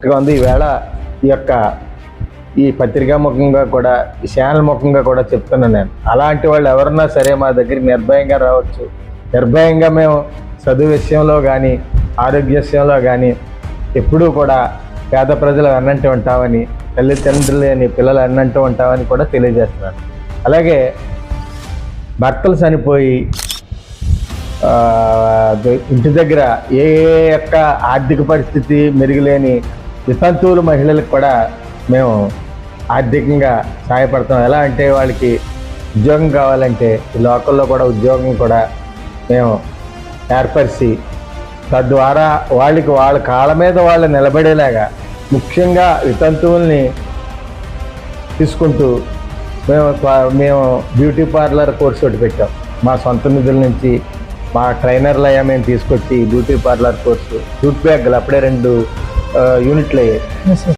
ఉంది. ఈవేళ ఈ యొక్క ఈ పత్రికా ముఖంగా కూడా ఈ ఛానల్ ముఖంగా కూడా చెప్తున్నాను నేను. అలాంటి వాళ్ళు ఎవరన్నా సరే మా దగ్గరికి నిర్భయంగా రావచ్చు. నిర్భయంగా మేము చదువు విషయంలో కానీ ఆరోగ్య విషయంలో కానీ ఎప్పుడూ కూడా పేద ప్రజలు అన్నంటూ ఉంటామని, తల్లిదండ్రులు లేని పిల్లలు అన్నంటూ ఉంటామని కూడా తెలియజేస్తున్నాను. అలాగే భర్తలు చనిపోయి ఇంటి దగ్గర ఏ యొక్క ఆర్థిక పరిస్థితి మెరుగులేని వితంతువులు మహిళలకు కూడా మేము ఆర్థికంగా సహాయపడతాం. ఎలా అంటే వాళ్ళకి ఉద్యోగం కావాలంటే ఈ లోకల్లో కూడా ఉద్యోగం కూడా మేము ఏర్పరిచి తద్వారా వాళ్ళ కాళ్ళ మీద వాళ్ళు నిలబడేలాగా ముఖ్యంగా వితంతువుల్ని తీసుకుంటూ మేము బ్యూటీ పార్లర్ కోర్స్ ఒకటి పెట్టాం. మా సొంత నిధుల నుంచి మా ట్రైనర్లు అయ్యా మేము తీసుకొచ్చి బ్యూటీ పార్లర్ కోర్సు టూత్ బ్యాగ్లు అప్పుడే 2 యూనిట్లు అయ్యాయి.